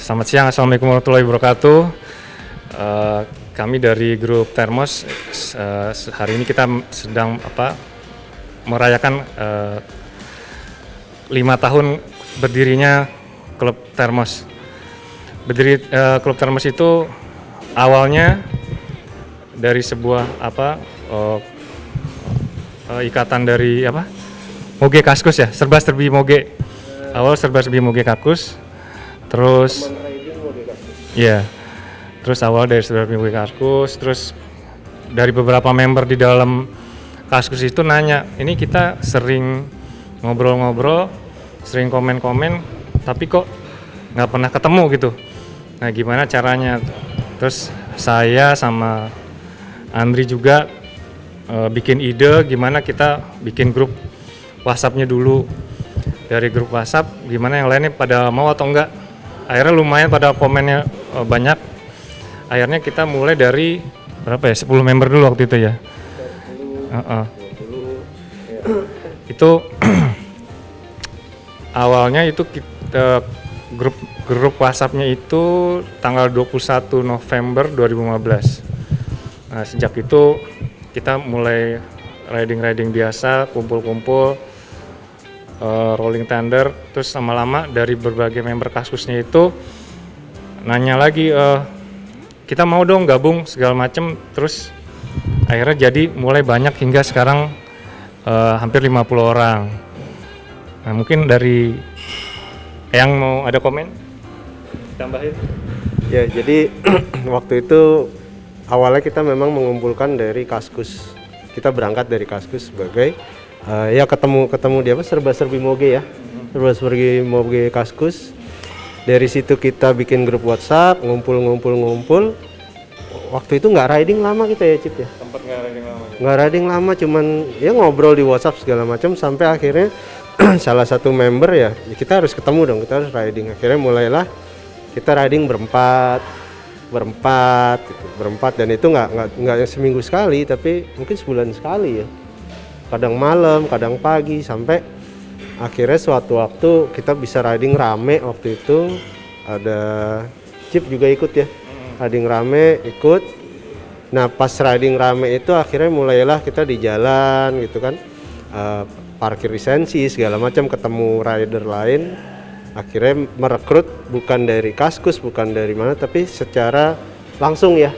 Selamat siang, Assalamualaikum warahmatullahi wabarakatuh. Kami dari grup Termos, hari ini kita sedang merayakan 5 tahun berdirinya klub Termos. Klub Termos itu awalnya dari sebuah ikatan dari Moge Kaskus ya, serba-serbi Moge. Awal serba-serbi Moge Kaskus. Terus ya, terus awal dari serba-serbi Moge Kaskus, terus dari beberapa member di dalam Kaskus itu nanya, ini kita sering ngobrol-ngobrol, sering komen-komen, tapi kok nggak pernah ketemu gitu. Nah, gimana caranya? Terus saya sama Andri juga bikin ide gimana kita bikin grup WhatsApp-nya dulu. Dari grup WhatsApp, gimana yang lainnya pada mau atau enggak. Akhirnya lumayan pada komennya banyak. Akhirnya kita mulai dari berapa ya? 10 member dulu waktu itu ya. 20. Itu awalnya itu kita grup WhatsApp-nya itu tanggal 21 November 2015. Nah, sejak itu kita mulai riding biasa, kumpul-kumpul, rolling tender, terus lama-lama dari berbagai member Kaskusnya itu nanya lagi, kita mau dong gabung segala macem, terus akhirnya jadi mulai banyak hingga sekarang hampir 50 orang. Nah, mungkin dari yang mau ada komen tambahin? Ya, jadi waktu itu awalnya kita memang mengumpulkan dari Kaskus. Kita berangkat dari Kaskus sebagai ya ketemu di serba-serbi Moge ya, serba-serbi Moge Kaskus. Dari situ kita bikin grup WhatsApp, ngumpul. Waktu itu nggak riding lama kita ya, Cip ya. Tempat nggak riding lama. Nggak riding lama, cuman ya ngobrol di WhatsApp segala macam sampai akhirnya salah satu member ya kita harus ketemu dong, kita harus riding. Akhirnya mulailah kita riding berempat dan itu nggak seminggu sekali, tapi mungkin sebulan sekali ya. Kadang malam, kadang pagi, sampai akhirnya suatu waktu kita bisa riding rame. Waktu itu ada Chip juga ikut ya, riding rame ikut. Nah, pas riding rame itu akhirnya mulailah kita di jalan gitu kan, parkir lisensi segala macam, ketemu rider lain. Akhirnya merekrut bukan dari Kaskus, bukan dari mana, tapi secara langsung ya.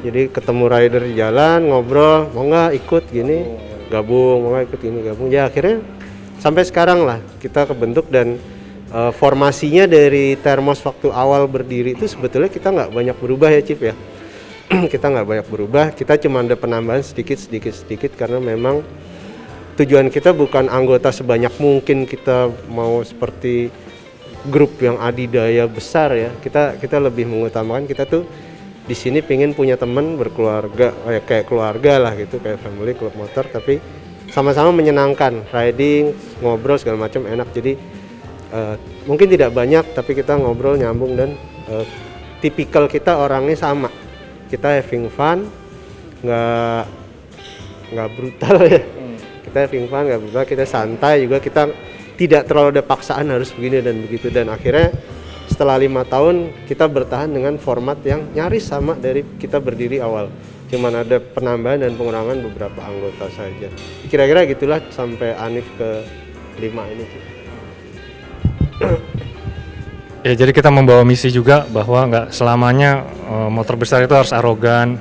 Jadi ketemu rider di jalan, ngobrol, mau nggak ikut gini, gabung, mau nggak ikut ini, gabung. Ya akhirnya sampai sekarang lah kita kebentuk, dan formasinya dari Termos waktu awal berdiri itu sebetulnya kita nggak banyak berubah ya, Cip ya. Kita nggak banyak berubah, kita cuma ada penambahan sedikit karena memang tujuan kita bukan anggota sebanyak mungkin, kita mau seperti grup yang adidaya besar ya. Kita lebih mengutamakan kita tuh di sini pengen punya teman berkeluarga, kayak keluarga lah gitu, kayak family klub motor, tapi sama-sama menyenangkan, riding, ngobrol segala macam enak. Jadi mungkin tidak banyak tapi kita ngobrol nyambung, dan tipikal kita orangnya sama. Kita having fun, nggak brutal ya. Kita having fun, nggak brutal, kita santai juga, kita tidak terlalu ada paksaan harus begini dan begitu. Dan akhirnya setelah 5 tahun kita bertahan dengan format yang nyaris sama dari kita berdiri awal, cuman ada penambahan dan pengurangan beberapa anggota saja. Kira-kira gitulah sampai Anif ke 5 ini. Ya, jadi kita membawa misi juga bahwa nggak selamanya motor besar itu harus arogan,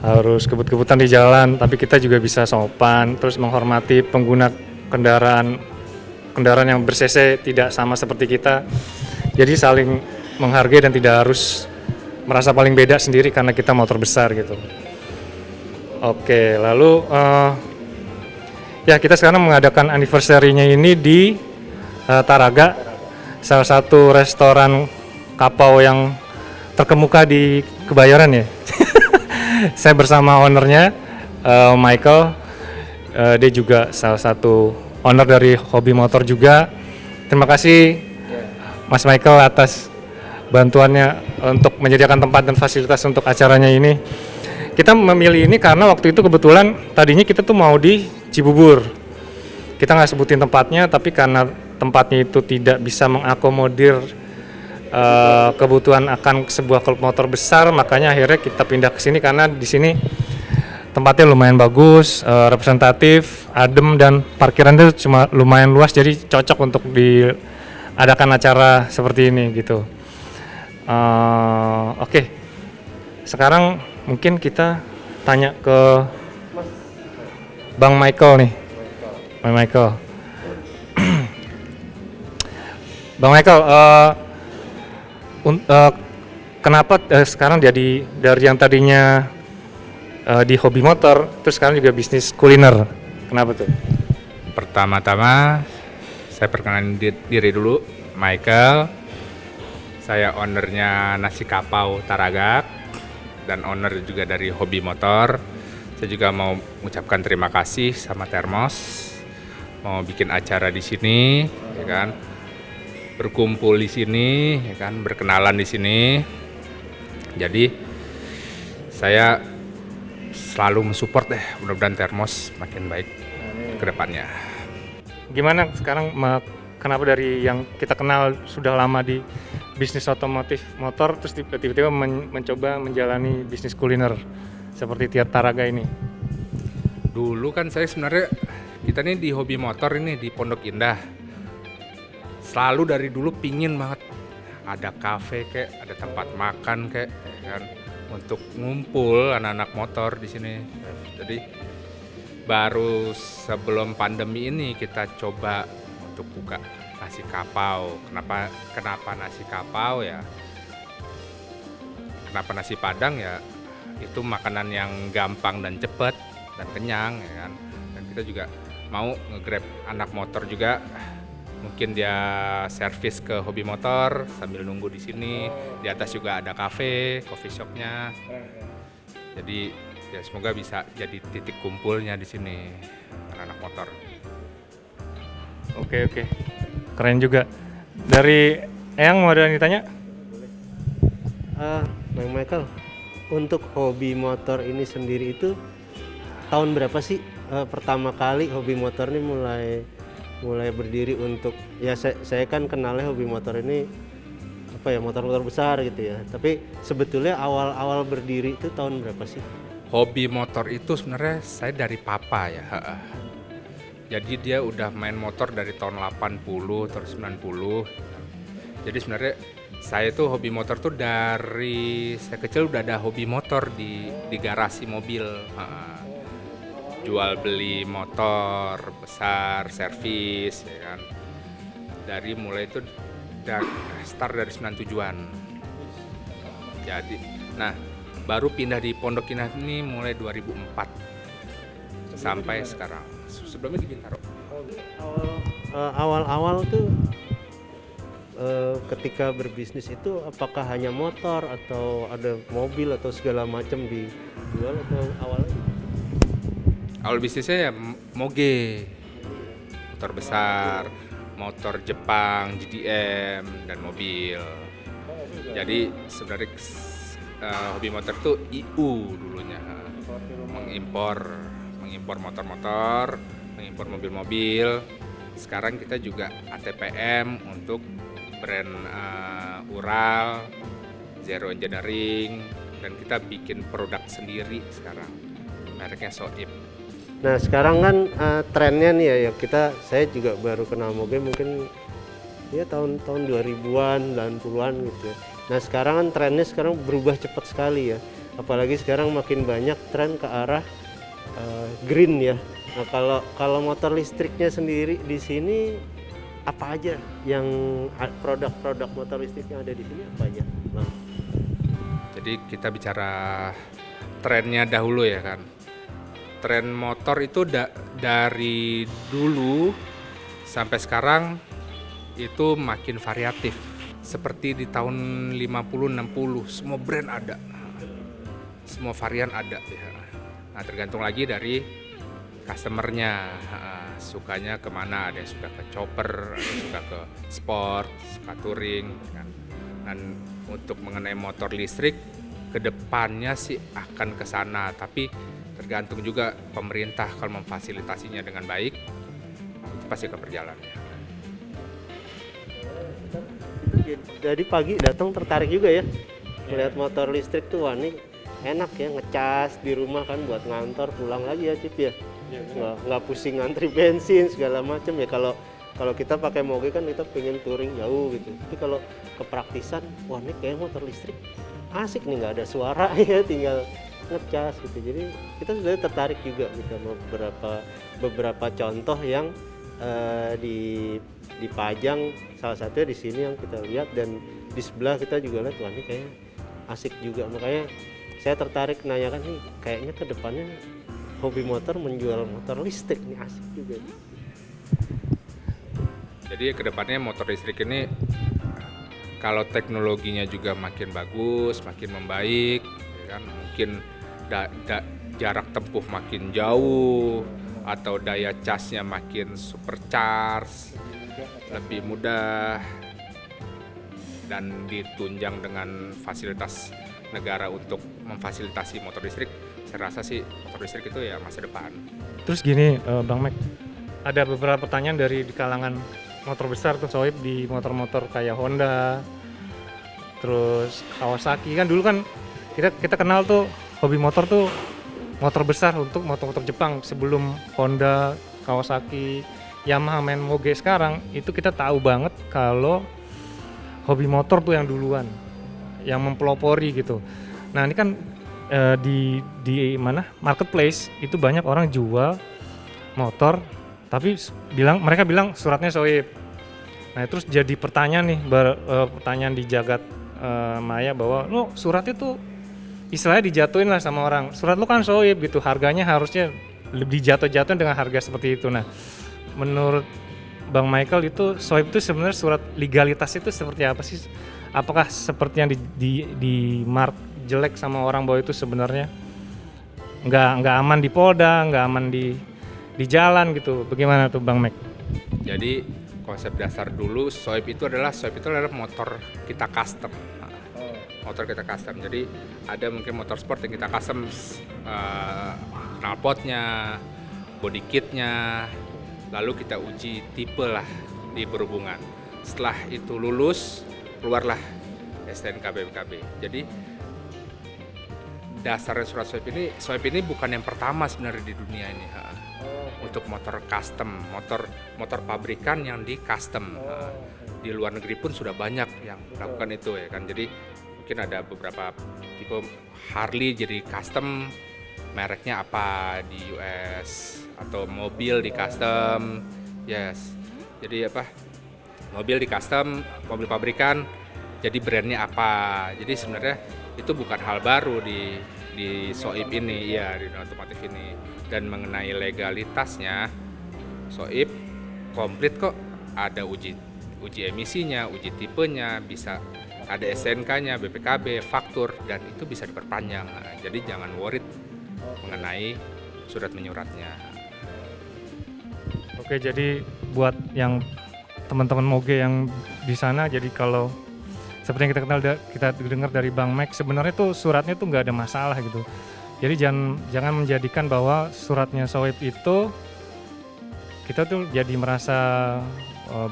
harus kebut-kebutan di jalan, tapi kita juga bisa sopan, terus menghormati pengguna kendaraan yang ber-cc tidak sama seperti kita. Jadi saling menghargai dan tidak harus merasa paling beda sendiri karena kita motor besar gitu. Oke, lalu ya kita sekarang mengadakan anniversary-nya ini di Taraga, salah satu restoran kapau yang terkemuka di Kebayoran ya. Saya bersama ownernya, Michael. Dia juga salah satu owner dari Hobi Motor juga. Terima kasih Mas Michael atas bantuannya untuk menyediakan tempat dan fasilitas untuk acaranya ini. Kita memilih ini karena waktu itu kebetulan tadinya kita tuh mau di Cibubur. Kita nggak sebutin tempatnya, tapi karena tempatnya itu tidak bisa mengakomodir kebutuhan akan sebuah klub motor besar, makanya akhirnya kita pindah ke sini karena di sini tempatnya lumayan bagus, representatif, adem, dan parkirannya cuma lumayan luas, jadi cocok untuk diadakan acara seperti ini gitu. Oke. Sekarang mungkin kita tanya ke Bang Michael nih. Bang Michael. Bang Michael, kenapa sekarang jadi dari yang tadinya di hobi motor, terus sekarang juga bisnis kuliner? Kenapa tuh? Pertama-tama saya perkenalkan diri dulu, Michael. Saya ownernya Nasi Kapau Taragak dan owner juga dari hobi motor. Saya juga mau mengucapkan terima kasih sama Thermos mau bikin acara di sini, ya kan? Berkumpul di sini, ya kan? Berkenalan di sini. Jadi saya selalu mensupport mudah-mudahan Thermos makin baik ke depannya. Gimana sekarang, kenapa dari yang kita kenal sudah lama di bisnis otomotif motor, terus tiba-tiba mencoba menjalani bisnis kuliner seperti Tiar Taraga ini? Dulu kan saya sebenarnya, kita nih di hobi motor ini di Pondok Indah, selalu dari dulu pingin banget ada kafe kayak, ada tempat makan kayak, ya kan, untuk ngumpul anak-anak motor di sini. Jadi baru sebelum pandemi ini kita coba untuk buka Nasi Kapau. Kenapa Nasi Kapau ya? Kenapa nasi Padang ya? Itu makanan yang gampang dan cepat dan kenyang, ya kan. Dan kita juga mau nge-grab anak motor juga. Mungkin dia servis ke hobi motor sambil nunggu di sini. Di atas juga ada cafe, coffee shopnya. Jadi ya semoga bisa jadi titik kumpulnya di sini anak motor. Oke, keren juga. Dari Eyang mau ada yang ditanya? Bang Michael, untuk hobi motor ini sendiri itu tahun berapa sih pertama kali hobi motor ini mulai berdiri untuk, ya saya kan kenalnya hobi motor ini apa ya, motor-motor besar gitu ya. Tapi sebetulnya awal berdiri itu tahun berapa sih? Hobi motor itu sebenarnya saya dari papa ya. Jadi dia udah main motor dari tahun 80 terus 90. Jadi sebenarnya saya tuh hobi motor tuh dari saya kecil udah ada hobi motor di garasi mobil. Jual beli motor besar, servis, ya kan. Dari mulai itu start dari 97-an. Jadi, nah baru pindah di Pondok Indah ini mulai 2004 sampai sekarang. Sebelumnya di Bintaro. Awal-awal tuh ketika berbisnis itu apakah hanya motor atau ada mobil atau segala macam dijual atau awalnya? Awal bisnisnya ya moge, motor besar, motor Jepang, GDM, dan mobil. Jadi sebenarnya hobi motor itu IU dulunya, mengimpor motor-motor, mengimpor mobil-mobil. Sekarang kita juga ATPM untuk brand Ural, Zero Engineering, dan kita bikin produk sendiri sekarang, mereknya Soip. Nah sekarang kan trennya nih ya saya juga baru kenal moge mungkin ya tahun 2000-an, 90-an gitu ya. Nah sekarang kan trennya sekarang berubah cepat sekali ya, apalagi sekarang makin banyak tren ke arah green ya. Nah kalau motor listriknya sendiri di sini apa aja yang produk-produk motor listrik yang ada di sini apa aja, Bang? Jadi kita bicara trennya dahulu ya kan. Tren motor itu dari dulu sampai sekarang itu makin variatif. Seperti di tahun 50-60 semua brand ada. Semua varian ada ya. Nah, tergantung lagi dari customernya, sukanya kemana. Ada yang suka ke chopper, ada yang suka ke sport, suka touring kan. Dan untuk mengenai motor listrik kedepannya sih akan ke sana, tapi tergantung juga pemerintah kalau memfasilitasinya dengan baik, itu pasti akan berjalan. Kita Jadi pagi datang tertarik juga ya, melihat motor listrik tuh, wah ini enak ya, ngecas di rumah kan buat ngantor pulang lagi ya Cip ya. Nggak pusing ngantri bensin segala macam ya. Kalau kita pakai moge kan kita pengen touring jauh gitu, tapi kalau kepraktisan, wah ini kayak motor listrik asik nih, nggak ada suara ya, tinggal ngecas gitu. Jadi kita sudah tertarik juga gitu sama beberapa contoh yang dipajang, salah satunya di sini yang kita lihat, dan di sebelah kita juga lihat, wah ini kayaknya asik juga. Makanya saya tertarik nanyakan nih, kayaknya ke depannya hobi motor menjual motor listrik nih asik juga. Jadi kedepannya motor listrik ini kalau teknologinya juga makin bagus, makin membaik, ya kan, mungkin jarak tempuh makin jauh atau daya casnya makin supercharge, lebih mudah, dan ditunjang dengan fasilitas negara untuk memfasilitasi motor listrik. Saya rasa sih motor listrik itu ya masa depan. Terus gini, Bang Mac, ada beberapa pertanyaan dari di kalangan motor besar tuh Soib, di motor-motor kayak Honda, terus Kawasaki. Kan dulu kan kita kenal tuh hobi motor tuh motor besar untuk motor-motor Jepang. Sebelum Honda, Kawasaki, Yamaha main moge sekarang, itu kita tahu banget kalau hobi motor tuh yang duluan, yang mempelopori gitu. Nah ini kan di mana marketplace itu banyak orang jual motor, tapi mereka bilang suratnya Soib. Nah terus jadi pertanyaan nih, pertanyaan di jagat maya bahwa lo suratnya tuh istilahnya dijatuhin lah sama orang. Surat lo kan Soib gitu, harganya harusnya lebih dijatuh-jatuhin dengan harga seperti itu. Nah menurut Bang Michael itu Soib itu sebenarnya surat legalitas itu seperti apa sih? Apakah seperti yang di mark jelek sama orang bahwa itu sebenarnya nggak aman di Polda, nggak aman di jalan gitu? Bagaimana tuh Bang Mac? Jadi konsep dasar dulu Soib itu adalah motor kita custom. Motor kita custom. Jadi ada mungkin motor sport yang kita custom, knalpotnya, body kitnya, lalu kita uji tipe lah di perhubungan. Setelah itu lulus, keluarlah STNK BPKB. Jadi dasarnya surat Soib ini bukan yang pertama sebenarnya di dunia ini. Untuk motor custom, motor pabrikan yang di custom. Di luar negeri pun sudah banyak yang melakukan itu ya kan. Jadi mungkin ada beberapa tipe Harley jadi custom, mereknya apa di US, atau mobil di custom. Yes. Jadi mobil di custom, mobil pabrikan jadi brandnya apa. Jadi sebenarnya itu bukan hal baru di Soib ini ya, di otomotif ini. Dan mengenai legalitasnya, Soib komplit kok, ada uji emisinya, uji tipenya, bisa ada SNK-nya, BPKB, faktur, dan itu bisa diperpanjang. Nah, jadi jangan worried mengenai surat menyuratnya. Oke, jadi buat yang teman-teman moge yang di sana, jadi kalau seperti yang kita dengar dari Bang Mac, sebenarnya tuh suratnya tuh nggak ada masalah gitu. Jadi jangan menjadikan bahwa suratnya Soib itu kita tuh jadi merasa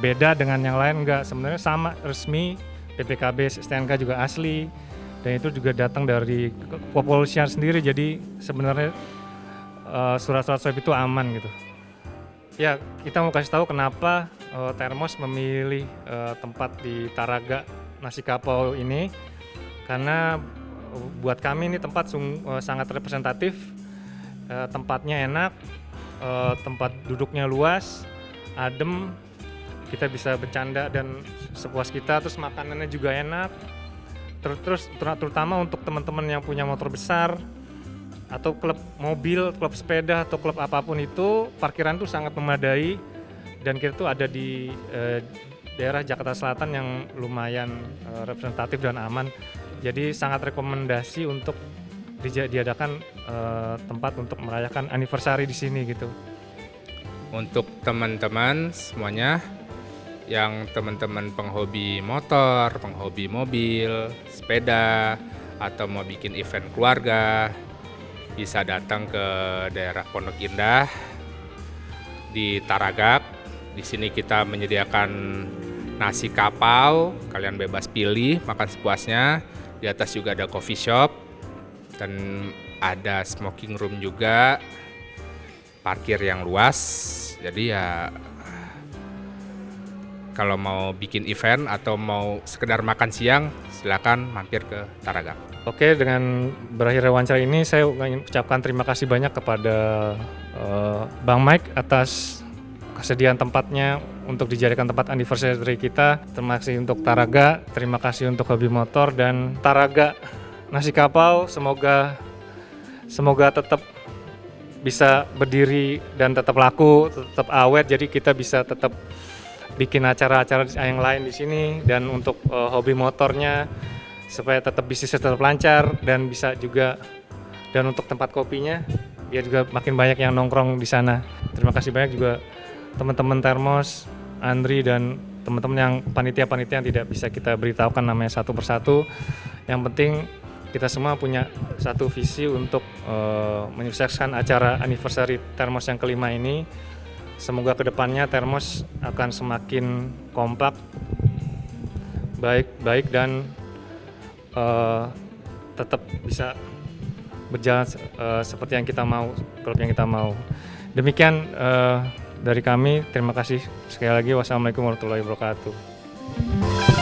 beda dengan yang lain. Enggak, sebenarnya sama, resmi, BPKB, STNK juga asli, dan itu juga datang dari kepolisian sendiri. Jadi sebenarnya surat-surat Soib itu aman gitu. Ya, kita mau kasih tahu kenapa Termos memilih tempat di Taraga Nasi Kapau ini, karena buat kami ini tempat sangat representatif, tempatnya enak, tempat duduknya luas, adem, kita bisa bercanda dan sepuas kita, terus makanannya juga enak, terutama untuk teman-teman yang punya motor besar atau klub mobil, klub sepeda atau klub apapun itu, parkiran tuh sangat memadai, dan kita tuh ada di daerah Jakarta Selatan yang lumayan representatif dan aman. Jadi sangat rekomendasi untuk diadakan tempat untuk merayakan anniversary di sini gitu. Untuk teman-teman semuanya, yang teman-teman penghobi motor, penghobi mobil, sepeda, atau mau bikin event keluarga, bisa datang ke daerah Pondok Indah di Taragak. Di sini kita menyediakan nasi kapau, kalian bebas pilih makan sepuasnya. Di atas juga ada coffee shop dan ada smoking room juga, parkir yang luas. Jadi ya kalau mau bikin event atau mau sekedar makan siang, silakan mampir ke Taraga. Oke, dengan berakhir wawancara ini saya ingin ucapkan terima kasih banyak kepada Bang Mike atas kesediaan tempatnya untuk dijadikan tempat anniversary kita. Terima kasih untuk Taraga, terima kasih untuk Hobi Motor dan Taraga Nasi Kapau. Semoga tetap bisa berdiri dan tetap laku, tetap awet. Jadi kita bisa tetap bikin acara-acara yang lain di sini, dan untuk hobi motornya supaya tetap bisnisnya tetap lancar dan bisa juga, dan untuk tempat kopinya biar juga makin banyak yang nongkrong di sana. Terima kasih banyak juga teman-teman Termos, Andri dan teman-teman yang panitia-panitia yang tidak bisa kita beritahukan namanya satu persatu. Yang penting kita semua punya satu visi untuk menyukseskan acara anniversary Termos yang kelima ini. Semoga kedepannya Termos akan semakin kompak, baik dan tetap bisa berjalan seperti yang kita mau, klub yang kita mau. Demikian dari kami, terima kasih sekali lagi. Wassalamualaikum warahmatullahi wabarakatuh.